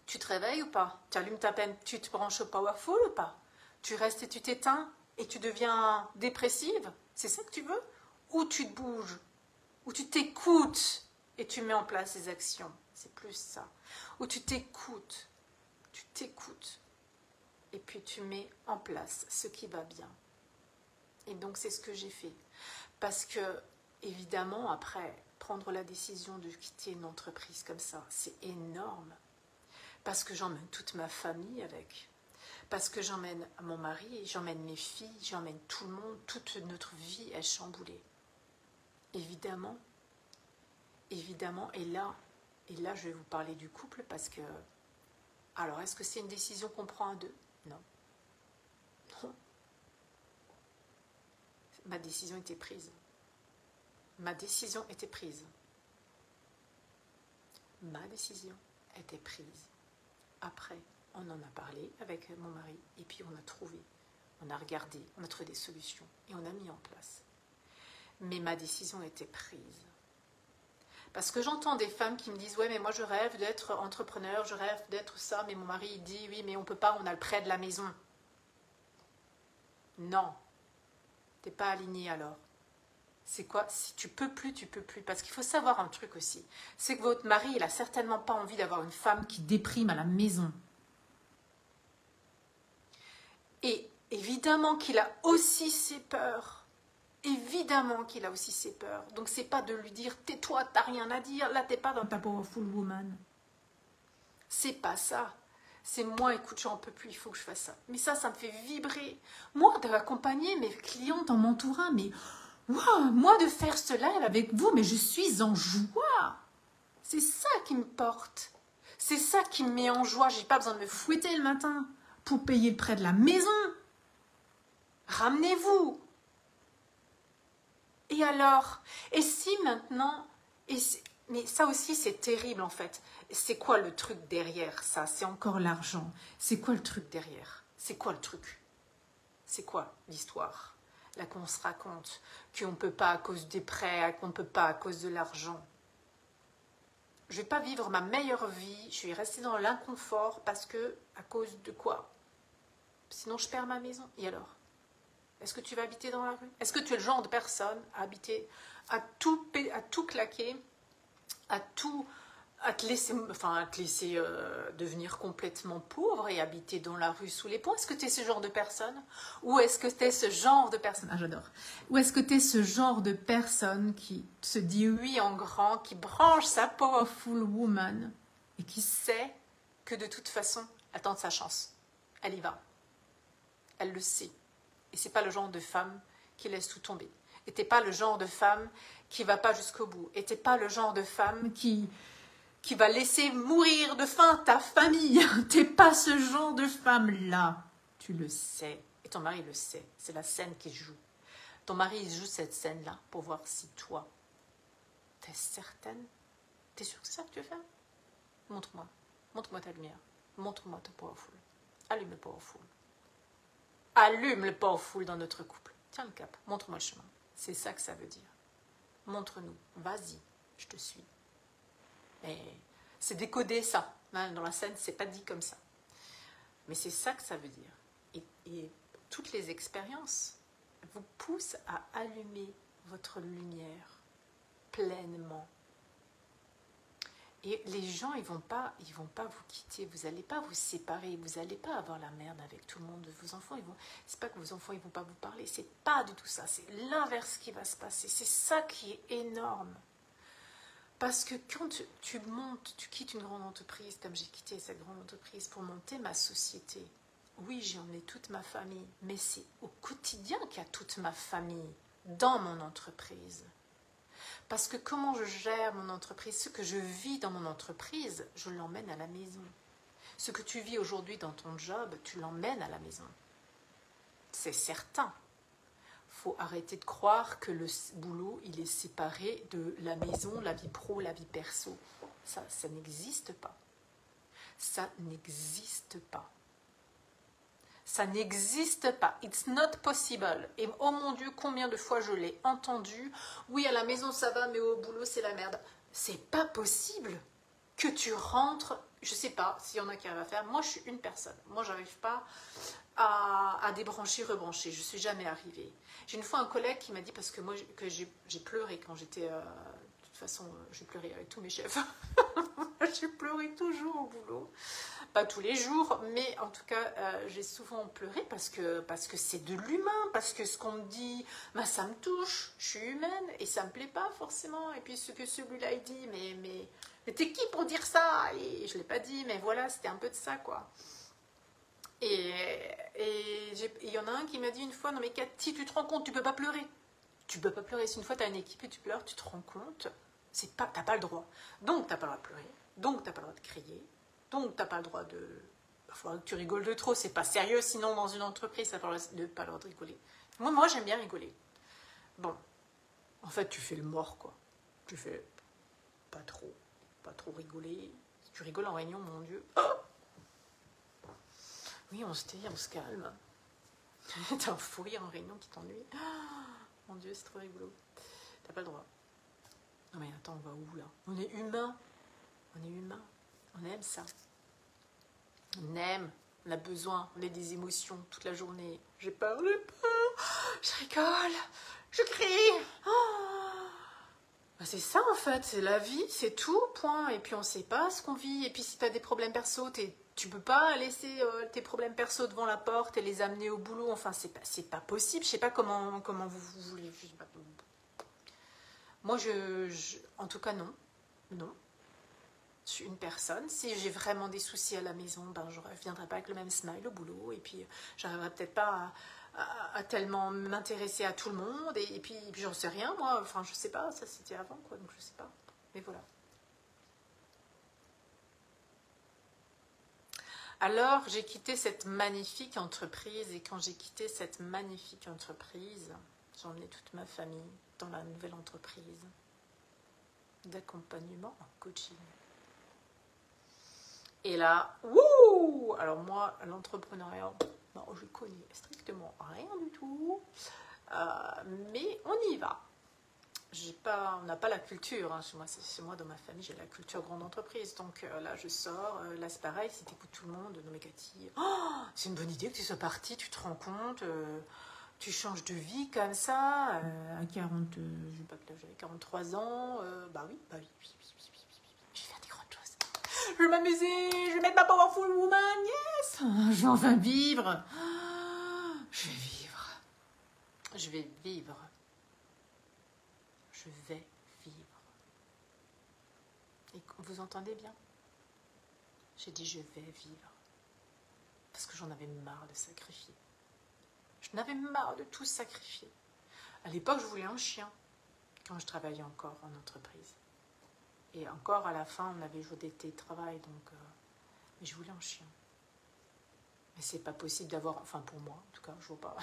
Tu te réveilles ou pas? Tu allumes ta peine, tu te branches au powerful ou pas? Tu restes et tu t'éteins et tu deviens dépressive? C'est ça que tu veux? Ou tu te bouges? Ou tu t'écoutes et tu mets en place des actions? C'est plus ça. Ou tu t'écoutes et puis tu mets en place ce qui va bien. Et donc c'est ce que j'ai fait. Parce que, évidemment, après, prendre la décision de quitter une entreprise comme ça, c'est énorme. Parce que j'emmène toute ma famille avec. Parce que j'emmène mon mari, j'emmène mes filles, j'emmène tout le monde. Toute notre vie est chamboulée. Évidemment. Évidemment. Et là, je vais vous parler du couple parce que... Alors, est-ce que c'est une décision qu'on prend à deux? Non. Non. Ma décision était prise. Ma décision était prise. Ma décision était prise. Après, on en a parlé avec mon mari et puis on a trouvé, on a regardé, on a trouvé des solutions et on a mis en place. Mais ma décision était prise. Parce que j'entends des femmes qui me disent « Ouais, mais moi je rêve d'être entrepreneur, je rêve d'être ça, mais mon mari il dit « Oui, mais on ne peut pas, on a le prêt de la maison. » Non, tu n'es pas aligné alors. C'est quoi? Si tu peux plus, tu peux plus. Parce qu'il faut savoir un truc aussi. C'est que votre mari, il n'a certainement pas envie d'avoir une femme qui déprime à la maison. Et évidemment qu'il a aussi ses peurs. Évidemment qu'il a aussi ses peurs. Donc c'est pas de lui dire « Tais-toi, t'as rien à dire. Là, t'es pas dans ta powerful woman. » C'est pas ça. C'est moi, écoute, j'en peux plus, il faut que je fasse ça. Mais ça me fait vibrer. Moi, d'accompagner mes clientes en m'entourant, mais... Wow, moi de faire ce live avec vous, mais je suis en joie. C'est ça qui me porte. C'est ça qui me met en joie. J'ai pas besoin de me fouetter le matin pour payer le prêt de la maison. Ramenez-vous. Et alors? Et si maintenant, Mais ça aussi, c'est terrible en fait. C'est quoi le truc derrière ça? C'est encore l'argent. C'est quoi le truc derrière? C'est quoi le truc? C'est quoi l'histoire? Là qu'on se raconte, qu'on ne peut pas à cause des prêts, qu'on ne peut pas à cause de l'argent. Je ne vais pas vivre ma meilleure vie, je vais rester dans l'inconfort parce que, à cause de quoi? Sinon je perds ma maison. Et alors? Est-ce que tu vas habiter dans la rue? Est-ce que tu es le genre de personne à habiter, à tout claquer, à te laisser devenir complètement pauvre et habiter dans la rue sous les ponts? Est-ce que tu es ce genre de personne? Ou est-ce que tu es ce genre de personne? Ah, j'adore. Ou est-ce que tu es ce genre de personne qui se dit oui en grand, qui branche sa powerful woman et qui sait que de toute façon, elle tente sa chance. Elle y va. Elle le sait. Et c'est pas le genre de femme qui laisse tout tomber. Et t'es pas le genre de femme qui va pas jusqu'au bout. Et t'es pas le genre de femme qui va laisser mourir de faim ta famille. T'es pas ce genre de femme-là. Tu le sais. Et ton mari le sait. C'est la scène qu'il joue. Ton mari, il joue cette scène-là pour voir si toi, t'es certaine? T'es sûre que c'est ça que tu veux faire? Montre-moi. Montre-moi ta lumière. Montre-moi ta powerful. Allume le powerful. Allume le powerful dans notre couple. Tiens le cap. Montre-moi le chemin. C'est ça que ça veut dire. Montre-nous. Vas-y. Je te suis. Mais c'est décodé ça. Dans la scène, c'est pas dit comme ça. Mais c'est ça que ça veut dire. Et toutes les expériences vous poussent à allumer votre lumière pleinement. Et les gens, ils vont pas vous quitter. Vous n'allez pas vous séparer. Vous n'allez pas avoir la merde avec tout le monde. Vos enfants, c'est pas que vos enfants, ils vont pas vous parler. C'est pas du tout ça. C'est l'inverse qui va se passer. C'est ça qui est énorme. Parce que quand tu montes, tu quittes une grande entreprise, comme j'ai quitté cette grande entreprise pour monter ma société. Oui, j'en ai toute ma famille, mais c'est au quotidien qu'il y a toute ma famille dans mon entreprise. Parce que comment je gère mon entreprise, ce que je vis dans mon entreprise, je l'emmène à la maison. Ce que tu vis aujourd'hui dans ton job, tu l'emmènes à la maison. C'est certain. Faut arrêter de croire que le boulot, il est séparé de la maison, la vie pro, la vie perso. Ça n'existe pas. Ça n'existe pas. Ça n'existe pas. It's not possible. Et oh mon Dieu, combien de fois je l'ai entendu. Oui, à la maison ça va, mais au boulot c'est la merde. C'est pas possible que tu rentres. Je sais pas s'il y en a qui arrivent à faire. Moi, je suis une personne. Moi, j'arrive pas à débrancher, rebrancher. Je suis jamais arrivée. J'ai une fois un collègue qui m'a dit, parce que moi, que j'ai pleuré quand j'étais... de toute façon, j'ai pleuré avec tous mes chefs. J'ai pleuré toujours au boulot. Pas tous les jours, mais en tout cas, j'ai souvent pleuré parce que c'est de l'humain, parce que ce qu'on me dit, bah, ça me touche, je suis humaine et ça me plaît pas forcément. Et puis ce que celui-là il dit, mais t'es qui pour dire ça? Et je l'ai pas dit, mais voilà, c'était un peu de ça, quoi. Et il y en a un qui m'a dit une fois, non mais Cathy, tu te rends compte, tu peux pas pleurer. Tu peux pas pleurer. Si une fois tu as une équipe et tu pleures, tu te rends compte, t'as pas le droit. Donc t'as pas le droit de pleurer, donc t'as pas le droit de crier, donc t'as pas le droit de... Il faudra que tu rigoles de trop, c'est pas sérieux, sinon dans une entreprise, t'as pas le droit de rigoler. Moi j'aime bien rigoler. Bon, en fait tu fais le mort, quoi. Tu fais pas trop rigoler. Si tu rigoles en réunion, mon Dieu. Oh, oui, on se tait, on se calme. T'as un fou rire en réunion qui t'ennuie. Oh, mon Dieu, c'est trop rigolo. T'as pas le droit. Non mais attends, on va où là? On est humain. On est humain. On aime ça. On aime. On a besoin. On a des émotions toute la journée. J'ai peur. Je rigole. Je crie. Oh. Bah, c'est ça en fait. C'est la vie. C'est tout. Point. Et puis on sait pas ce qu'on vit. Et puis si t'as des problèmes perso, tu peux pas laisser tes problèmes perso devant la porte et les amener au boulot. Enfin, c'est pas possible. Je sais pas comment vous voulez. Je sais pas. Moi, en tout cas, non. Non. Je suis une personne. Si j'ai vraiment des soucis à la maison, ben, je ne reviendrai pas avec le même smile au boulot. Et puis, j'arriverai peut-être pas à tellement m'intéresser à tout le monde. Et puis j'en sais rien, moi. Enfin, je sais pas. Ça, c'était avant, quoi. Donc, je sais pas. Mais voilà. Alors, j'ai quitté cette magnifique entreprise. Et quand j'ai quitté cette magnifique entreprise, j'ai emmené toute ma famille dans la nouvelle entreprise. d'accompagnement en coaching. Et là, wouh! Alors moi, l'entrepreneuriat, non, je connais strictement rien du tout. Mais on y va. On n'a pas la culture. Hein. Chez moi, dans ma famille, j'ai la culture grande entreprise. Donc là, je sors. Là, c'est pareil. Si tu écoutes tout le monde, non mais Cathy, oh, c'est une bonne idée que tu sois partie. Tu te rends compte, tu changes de vie comme ça. À 40, je sais pas que là, j'avais 43 ans. Bah oui. Je vais faire des grandes choses. Je vais m'amuser. Je vais mettre ma powerful woman. Yes. Je vais enfin vivre. Je vais vivre. Je vais vivre. Je vais vivre. Et vous entendez bien? J'ai dit je vais vivre. Parce que j'en avais marre de sacrifier. Je n'avais marre de tout sacrifier. À l'époque, je voulais un chien. Quand je travaillais encore en entreprise. Et encore à la fin, on avait joué des télétravail. Donc, mais je voulais un chien. Mais c'est pas possible d'avoir, enfin pour moi en tout cas, je vois pas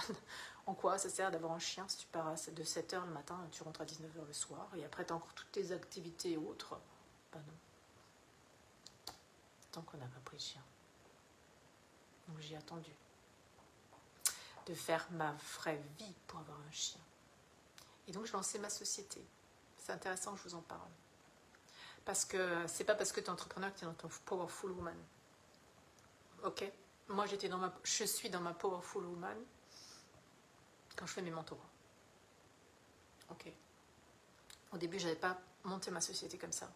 en quoi ça sert d'avoir un chien si tu pars de 7h le matin, tu rentres à 19h le soir, et après tu as encore toutes tes activités et autres. Ben non. Tant qu'on n'a pas pris le chien. Donc j'ai attendu de faire ma vraie vie pour avoir un chien. Et donc je lançais ma société. C'est intéressant que je vous en parle. Parce que c'est pas parce que tu es entrepreneur que tu es dans ton powerful woman. Ok? Moi, je suis dans ma powerful woman quand je fais mes mentorats. Ok. Au début, je n'avais pas monté ma société comme ça.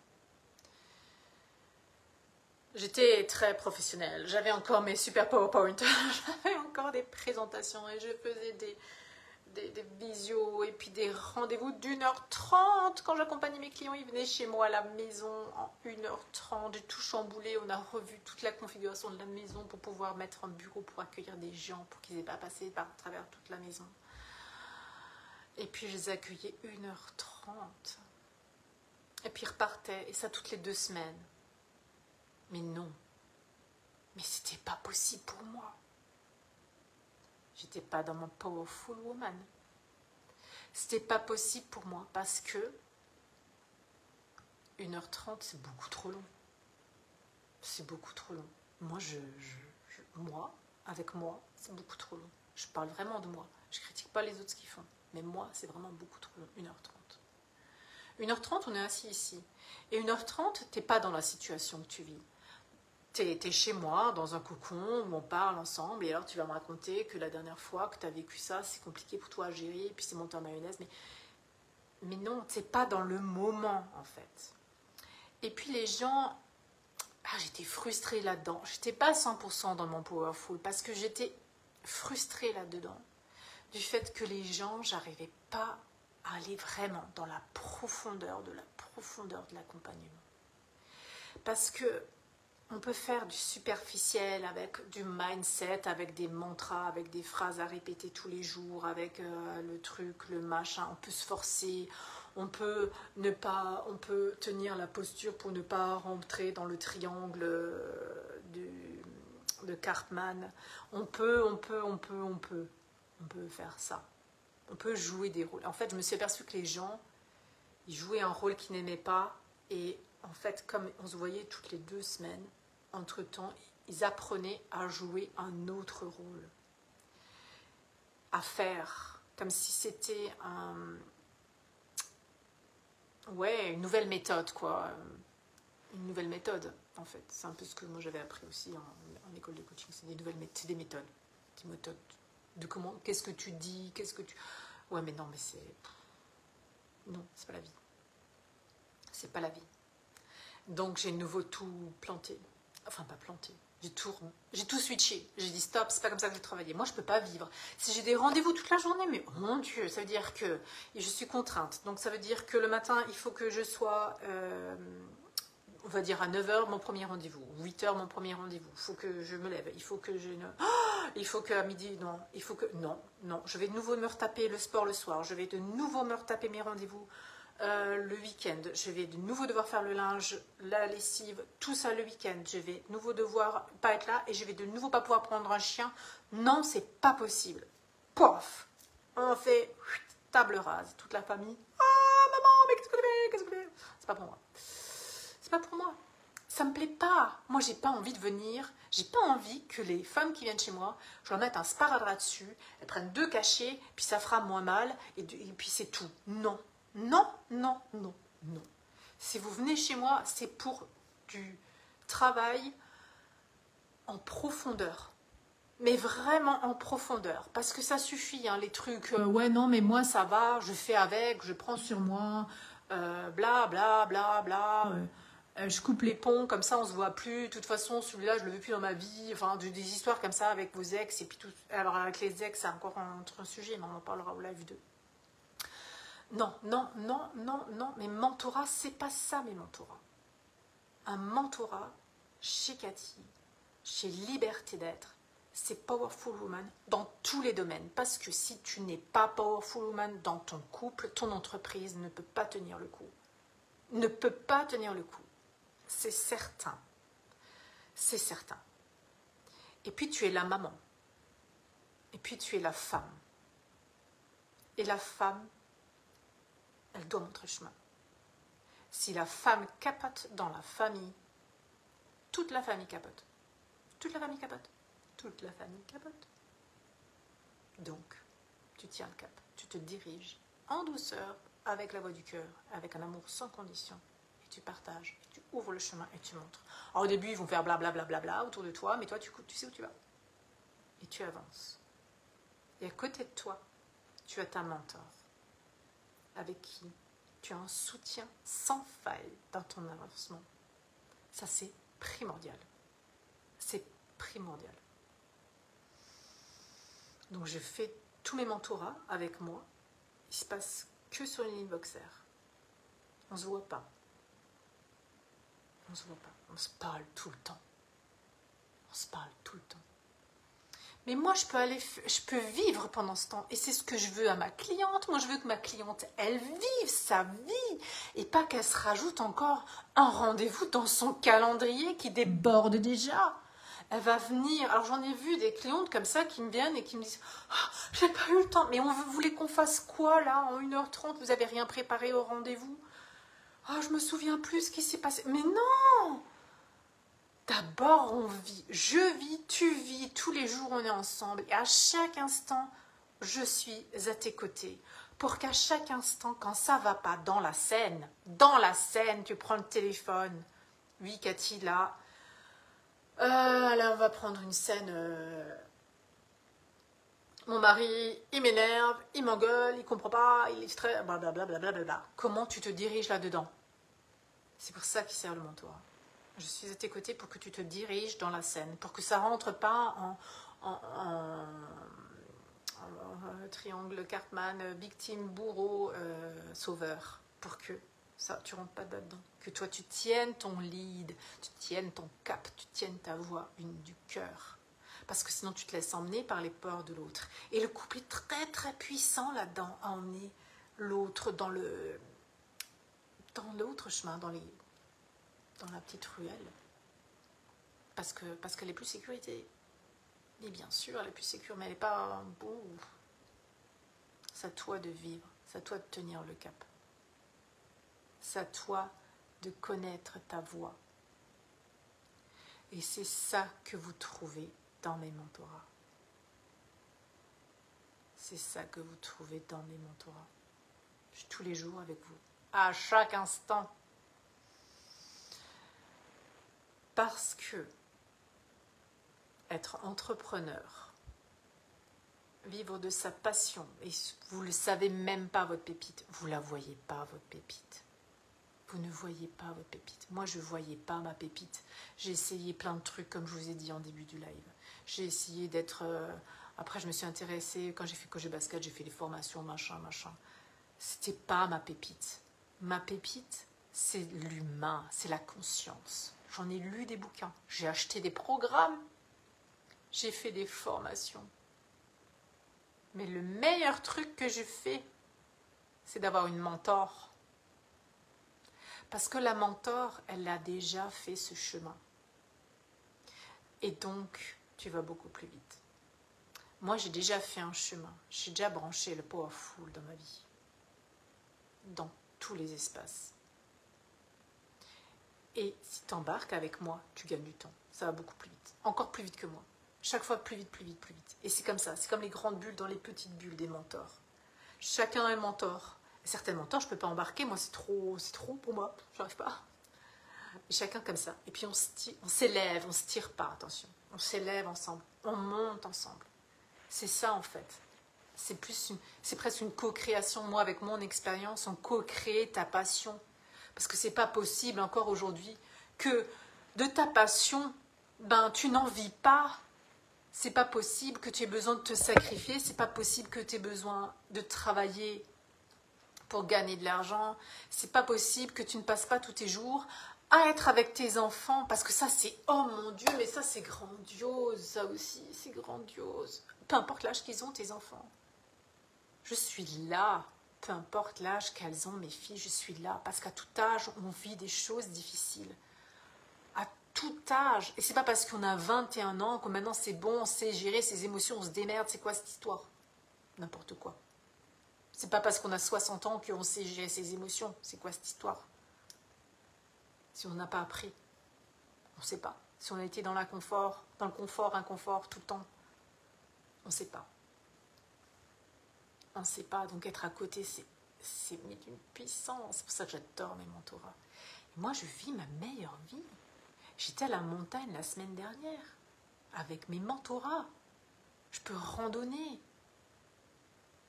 J'étais très professionnelle. J'avais encore mes super PowerPoint. J'avais encore des présentations et je faisais des visios et puis des rendez-vous d'1h30. Quand j'accompagnais mes clients, ils venaient chez moi à la maison en 1h30. J'ai tout chamboulé. On a revu toute la configuration de la maison pour pouvoir mettre un bureau pour accueillir des gens, pour qu'ils n'aient pas à passer par travers toute la maison. Et puis je les accueillais 1h30. Et puis ils repartaient. Et ça toutes les 2 semaines. Mais non. Mais c'était pas possible pour moi. J'étais pas dans mon powerful woman. C'était pas possible pour moi parce que 1h30, c'est beaucoup trop long. C'est beaucoup trop long. Moi, avec moi, c'est beaucoup trop long. Je parle vraiment de moi. Je critique pas les autres ce qu'ils font. Mais moi, c'est vraiment beaucoup trop long. 1h30. 1h30, on est assis ici. Et 1h30, t'es pas dans la situation que tu vis. T'es chez moi, dans un cocon, où on parle ensemble, et alors tu vas me raconter que la dernière fois que tu as vécu ça, c'est compliqué pour toi à gérer, et puis c'est monté en mayonnaise. Mais non, t'es pas dans le moment, en fait. Et puis les gens... j'étais frustrée là-dedans. J'étais pas 100% dans mon powerful, parce que j'étais frustrée là-dedans. Du fait que les gens, j'arrivais pas à aller vraiment dans la profondeur de l'accompagnement. Parce que on peut faire du superficiel avec du mindset, avec des mantras, avec des phrases à répéter tous les jours, avec le truc, le machin. On peut se forcer, on peut tenir la posture pour ne pas rentrer dans le triangle de Cartman. On peut faire ça. On peut jouer des rôles. En fait, je me suis aperçue que les gens, ils jouaient un rôle qu'ils n'aimaient pas, et en fait, comme on se voyait toutes les 2 semaines, entre-temps, ils apprenaient à jouer un autre rôle. À faire, comme si c'était une nouvelle méthode, quoi. Une nouvelle méthode, en fait. C'est un peu ce que moi j'avais appris aussi en école de coaching. C'est des méthodes. Des méthodes de comment, qu'est-ce que tu dis, Ouais, mais non, mais c'est... Non, c'est pas la vie. C'est pas la vie. Donc j'ai de nouveau tout planté. Enfin, pas planté. J'ai tout switché. J'ai dit stop, c'est pas comme ça que je vais travailler. Moi, je peux pas vivre. Si j'ai des rendez-vous toute la journée, mais oh mon Dieu, ça veut dire que je suis contrainte. Donc ça veut dire que le matin, il faut que je sois, on va dire à 9h, mon premier rendez-vous. 8h, mon premier rendez-vous. Il faut que je me lève. Il faut que il faut qu'à midi, non. Il faut que... Non. Je vais de nouveau me retaper le sport le soir. Je vais de nouveau me retaper mes rendez-vous. Le week-end, je vais de nouveau devoir faire le linge, la lessive, tout ça le week-end. Je vais de nouveau devoir pas être là et je vais de nouveau pas pouvoir prendre un chien. Non, c'est pas possible. Pof, on fait table rase, toute la famille. Ah maman, mais qu'est-ce que tu fais? c'est pas pour moi. C'est pas pour moi. Ça me plaît pas. Moi, j'ai pas envie de venir. J'ai pas envie que les femmes qui viennent chez moi, je leur mette un sparadrap dessus, elles prennent 2 cachets, puis ça fera moins mal, et puis c'est tout. Non, non, non, non, non. Si vous venez chez moi, c'est pour du travail en profondeur. Mais vraiment en profondeur. Parce que ça suffit, hein, les trucs. Ouais, non, mais moi, ça va, je fais avec, je prends sur moi, bla, bla, bla, bla. Je coupe les ponts, comme ça, on se voit plus. De toute façon, celui-là, je le veux plus dans ma vie. Enfin, des histoires comme ça avec vos ex. Et puis tout. Alors, avec les ex, c'est encore un autre sujet, mais on en parlera au live 2. Non, non, non, non, non. Mes mentorats, c'est pas ça, mes mentorats. Un mentorat chez Cathy, chez Liberté d'être, c'est Powerful Woman dans tous les domaines. Parce que si tu n'es pas Powerful Woman dans ton couple, ton entreprise ne peut pas tenir le coup. Ne peut pas tenir le coup. C'est certain. C'est certain. Et puis tu es la maman. Et puis tu es la femme. Et la femme, elle doit montrer le chemin. Si la femme capote dans la famille, toute la famille capote. Toute la famille capote. Toute la famille capote. Donc, tu tiens le cap. Tu te diriges en douceur, avec la voix du cœur, avec un amour sans condition. Et tu partages, et tu ouvres le chemin et tu montres. Alors au début, ils vont faire blablabla bla, bla, bla, autour de toi, mais toi, tu sais où tu vas. Et tu avances. Et à côté de toi, tu as ta mentor, avec qui tu as un soutien sans faille dans ton avancement. Ça, c'est primordial. C'est primordial. Donc, je fais tous mes mentorats avec moi. Il se passe que sur une ligne Voxer. On se voit pas. On se voit pas. On se parle tout le temps. On se parle tout le temps. Mais moi, je peux vivre pendant ce temps. Et c'est ce que je veux à ma cliente. Moi, je veux que ma cliente, elle vive sa vie. Et pas qu'elle se rajoute encore un rendez-vous dans son calendrier qui déborde déjà. Elle va venir. Alors, j'en ai vu des clientes comme ça qui me viennent et qui me disent oh, « J'ai pas eu le temps. Mais vous voulez qu'on fasse quoi, là, en 1h30 Vous avez rien préparé au rendez-vous ?»« Oh, je me souviens plus ce qui s'est passé. » Mais non! D'abord, on vit. Je vis, tu vis. Tous les jours, on est ensemble. Et à chaque instant, je suis à tes côtés. Pour qu'à chaque instant, quand ça va pas, dans la scène, tu prends le téléphone. Oui, Cathy, là. Là, on va prendre une scène. Mon mari, il m'énerve, il m'engueule, il comprend pas, il est stressé, blablabla. Comment tu te diriges là-dedans? C'est pour ça qu'il sert le mentorat. Je suis à tes côtés pour que tu te diriges dans la scène, pour que ça rentre pas en triangle Cartman, victime, bourreau, sauveur, pour que ça, tu rentres pas là-dedans. Que toi, tu tiennes ton lead, tu tiennes ton cap, tu tiennes ta voix, du cœur. Parce que sinon, tu te laisses emmener par les peurs de l'autre. Et le couple est très, très puissant là-dedans, à emmener l'autre dans l'autre chemin, dans la petite ruelle. Parce qu'elle est plus sécurité. Et bien sûr, elle est plus sécure, mais elle n'est pas beau. C'est à toi de vivre, c'est à toi de tenir le cap. C'est à toi de connaître ta voix. Et c'est ça que vous trouvez dans mes mentorats. C'est ça que vous trouvez dans mes mentorats. Je suis tous les jours avec vous, à chaque instant. Parce que être entrepreneur, vivre de sa passion, et vous ne le savez même pas, votre pépite, vous ne la voyez pas, votre pépite. Vous ne voyez pas votre pépite. Moi, je ne voyais pas ma pépite. J'ai essayé plein de trucs, comme je vous ai dit en début du live. J'ai essayé d'être... Après, je me suis intéressée. Quand j'ai fait Coach Basket, j'ai fait des formations, machin. C'était pas ma pépite. Ma pépite, c'est l'humain, c'est la conscience. J'en ai lu des bouquins. J'ai acheté des programmes. J'ai fait des formations. Mais le meilleur truc que j'ai fait, c'est d'avoir une mentor. Parce que la mentor, elle a déjà fait ce chemin. Et donc, tu vas beaucoup plus vite. Moi, j'ai déjà fait un chemin. J'ai déjà branché le Powerful dans ma vie. Dans tous les espaces. Et si tu embarques avec moi, tu gagnes du temps. Ça va beaucoup plus vite. Encore plus vite que moi. Chaque fois plus vite, plus vite, plus vite. Et c'est comme ça. C'est comme les grandes bulles dans les petites bulles des mentors. Chacun a un mentor. Et certains mentors, je ne peux pas embarquer. Moi, c'est trop pour moi. Je n'arrive pas. Et chacun comme ça. Et puis on s'élève, on ne se tire pas, attention. On s'élève ensemble. On monte ensemble. C'est ça en fait. C'est presque une co-création. Moi, avec mon expérience, on co-crée ta passion. Parce que c'est pas possible encore aujourd'hui que de ta passion, tu n'en vis pas. C'est pas possible que tu aies besoin de te sacrifier. C'est pas possible que tu aies besoin de travailler pour gagner de l'argent. C'est pas possible que tu ne passes pas tous tes jours à être avec tes enfants. Parce que ça, c'est, oh mon Dieu, mais ça, c'est grandiose. Ça aussi, c'est grandiose. Peu importe l'âge qu'ils ont, tes enfants. Je suis là. Peu importe l'âge qu'elles ont, mes filles, je suis là. Parce qu'à tout âge, on vit des choses difficiles. À tout âge. Et c'est pas parce qu'on a 21 ans que maintenant c'est bon, on sait gérer ses émotions, on se démerde. C'est quoi cette histoire? N'importe quoi. C'est pas parce qu'on a 60 ans qu'on sait gérer ses émotions. C'est quoi cette histoire? Si on n'a pas appris, on ne sait pas. Si on a été dans le confort, inconfort tout le temps, on ne sait pas. On ne sait pas. Donc être à côté, c'est d'une puissance. C'est pour ça que j'adore mes mentorats. Et moi, je vis ma meilleure vie. J'étais à la montagne la semaine dernière avec mes mentorats. Je peux randonner.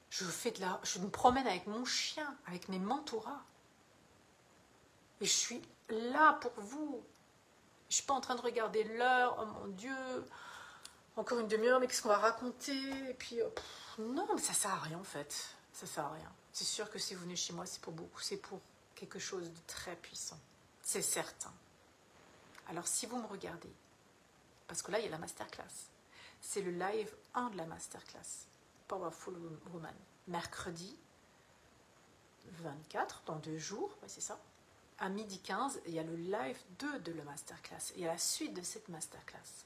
Je me promène avec mon chien, avec mes mentorats. Et je suis là pour vous. Je ne suis pas en train de regarder l'heure. Oh mon Dieu, encore une demi-heure, mais qu'est-ce qu'on va raconter? Et puis, non, mais ça ne sert à rien en fait. Ça ne sert à rien. C'est sûr que si vous venez chez moi, c'est pour beaucoup. C'est pour quelque chose de très puissant. C'est certain. Alors, si vous me regardez, parce que là, il y a la masterclass. C'est le live 1 de la masterclass. Powerful Woman. Mercredi 24, dans 2 jours, ouais, c'est ça. À 12h15, il y a le live 2 de la masterclass. Il y a la suite de cette masterclass.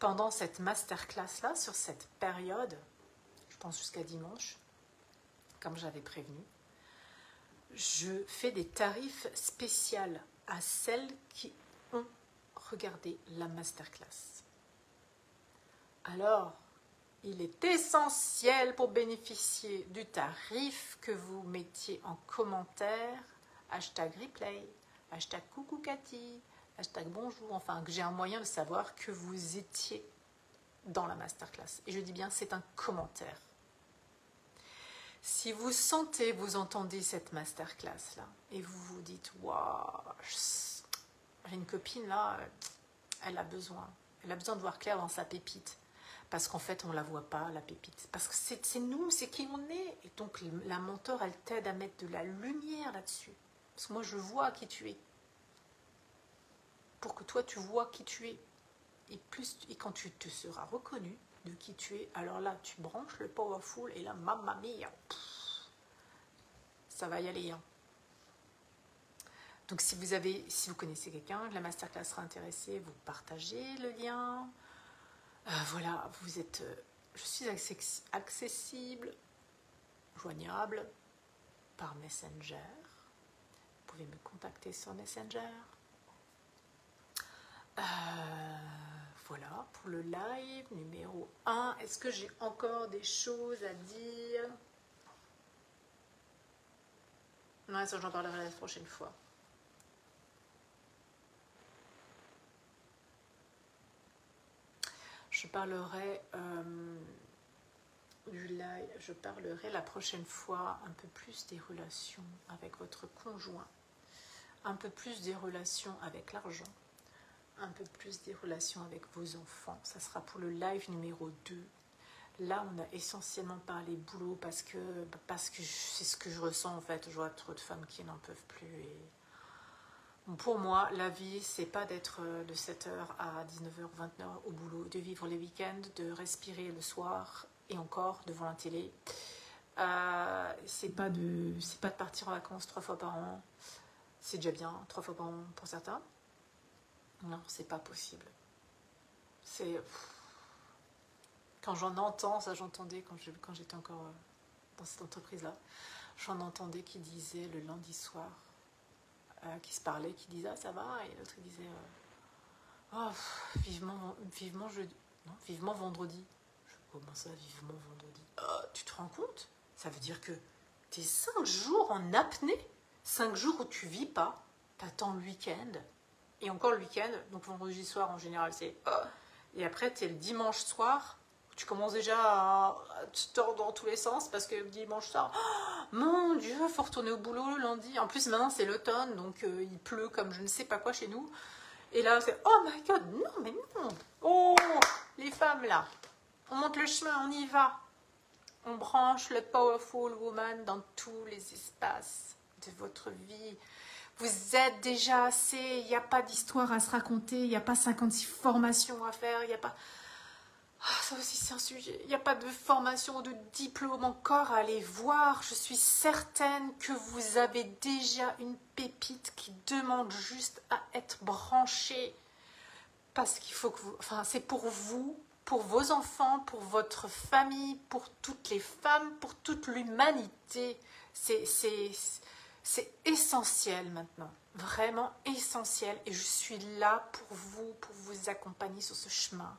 Pendant cette masterclass-là, sur cette période, je pense jusqu'à dimanche, comme j'avais prévenu, je fais des tarifs spéciaux à celles qui ont regardé la masterclass. Alors, il est essentiel pour bénéficier du tarif que vous mettiez en commentaire hashtag replay, hashtag coucou Cathy, hashtag bonjour, enfin que j'ai un moyen de savoir que vous étiez dans la masterclass. Et je dis bien, c'est un commentaire. Si vous sentez, vous entendez cette masterclass là, et vous vous dites, waouh, j'ai une copine là, elle a besoin de voir clair dans sa pépite. Parce qu'en fait, on ne la voit pas, la pépite. Parce que c'est nous, c'est qui on est. Et donc, la mentor, elle t'aide à mettre de la lumière là-dessus. Parce que moi, je vois qui tu es. Pour que toi, tu vois qui tu es. Et quand tu te seras reconnu de qui tu es, alors là, tu branches le powerful et là, mamma mia, ça va y aller. Hein. Donc, si vous connaissez quelqu'un, la masterclass sera intéressée, vous partagez le lien. Voilà, je suis accessible, joignable par Messenger. Vous pouvez me contacter sur Messenger. Voilà, pour le live numéro 1. Est-ce que j'ai encore des choses à dire? Non, ça j'en parlerai la prochaine fois. Je parlerai du live, je parlerai la prochaine fois un peu plus des relations avec votre conjoint, un peu plus des relations avec l'argent, un peu plus des relations avec vos enfants. Ça sera pour le live numéro 2. Là, on a essentiellement parlé boulot parce que c'est ce que je ressens en fait. Je vois trop de femmes qui n'en peuvent plus. Et pour moi, la vie, c'est pas d'être de 7h à 19h, 20h au boulot, de vivre les week-ends, de respirer le soir et encore devant la télé. C'est pas de partir en vacances 3 fois par an. C'est déjà bien, 3 fois par an pour certains. Non, c'est pas possible. Quand j'en entends, ça j'entendais quand j'étais encore dans cette entreprise-là, j'en entendais qui disaient le lundi soir, qui se parlaient, qui disaient « Ah, ça va ?» et l'autre, il disait « Oh, vivement jeudi. Non, vivement vendredi. » Comment ça, vivement vendredi? Tu te rends compte? Ça veut dire que t'es 5 jours en apnée, 5 jours où tu vis pas, t'attends le week-end, et encore le week-end, donc vendredi soir en général c'est... et après t'es le dimanche soir, où tu commences déjà à te tordre dans tous les sens, parce que dimanche soir, mon Dieu, faut retourner au boulot le lundi. En plus maintenant c'est l'automne, donc il pleut comme je ne sais pas quoi chez nous. Et là c'est, oh my god, non mais non. Oh, les femmes là. On monte le chemin, on y va. On branche le Powerful Woman dans tous les espaces de votre vie. Vous êtes déjà assez, il n'y a pas d'histoire à se raconter, il n'y a pas 56 formations à faire, il n'y a pas... ça aussi c'est un sujet. Il n'y a pas de formation ou de diplôme encore à aller voir. Je suis certaine que vous avez déjà une pépite qui demande juste à être branchée. Parce qu'il faut que vous... Enfin, c'est pour vous, pour vos enfants, pour votre famille, pour toutes les femmes, pour toute l'humanité. C'est essentiel maintenant, vraiment essentiel. Et je suis là pour vous accompagner sur ce chemin.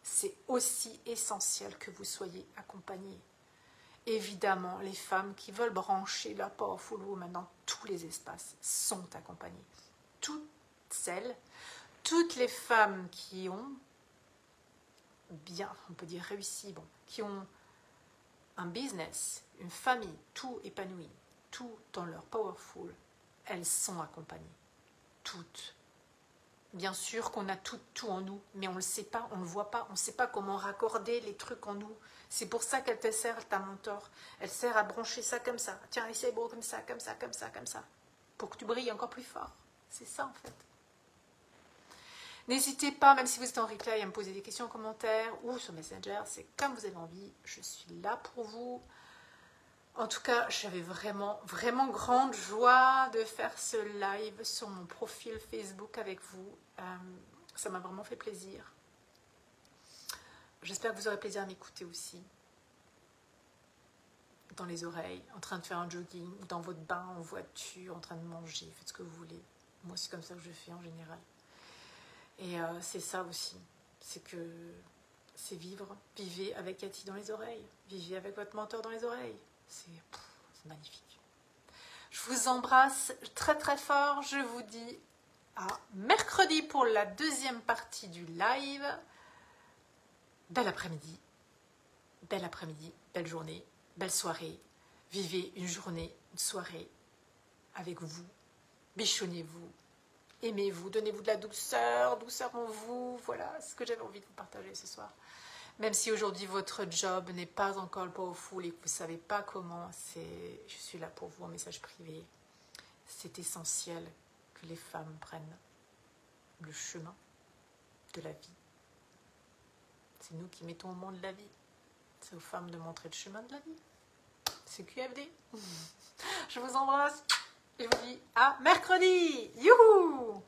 C'est aussi essentiel que vous soyez accompagnés. Évidemment, les femmes qui veulent brancher leur Powerful Woman dans tous les espaces sont accompagnées. Toutes les femmes qui ont bien, on peut dire réussi, bon, qui ont un business, une famille, tout épanoui, tout dans leur powerful, elles sont accompagnées. Toutes. Bien sûr qu'on a tout en nous, mais on ne le sait pas, on ne le voit pas, on ne sait pas comment raccorder les trucs en nous. C'est pour ça qu'elle te sert, ta mentor. Elle sert à brancher ça comme ça. Tiens, essaye beau comme ça, comme ça, comme ça, comme ça. Pour que tu brilles encore plus fort. C'est ça en fait. N'hésitez pas, même si vous êtes en replay, à me poser des questions en commentaire ou sur Messenger. C'est comme vous avez envie. Je suis là pour vous. En tout cas, j'avais vraiment, vraiment grande joie de faire ce live sur mon profil Facebook avec vous. Ça m'a vraiment fait plaisir. J'espère que vous aurez plaisir à m'écouter aussi. Dans les oreilles, en train de faire un jogging, dans votre bain, en voiture, en train de manger. Faites ce que vous voulez. Moi, c'est comme ça que je fais en général. Et c'est ça aussi. C'est que c'est vivre. Vivez avec Cathy dans les oreilles. Vivez avec votre mentor dans les oreilles. C'est magnifique. Je vous embrasse très très fort. Je vous dis à mercredi pour la deuxième partie du live. Bel après-midi, belle journée, belle soirée. Vivez une journée, une soirée avec vous. Bichonnez-vous, aimez-vous, donnez-vous de la douceur, douceur en vous. Voilà ce que j'avais envie de vous partager ce soir. Même si aujourd'hui votre job n'est pas encore le powerful et que vous ne savez pas comment, je suis là pour vous en message privé. C'est essentiel que les femmes prennent le chemin de la vie. C'est nous qui mettons au monde la vie. C'est aux femmes de montrer le chemin de la vie. C'est QFD. Je vous embrasse et je vous dis à mercredi. Youhou!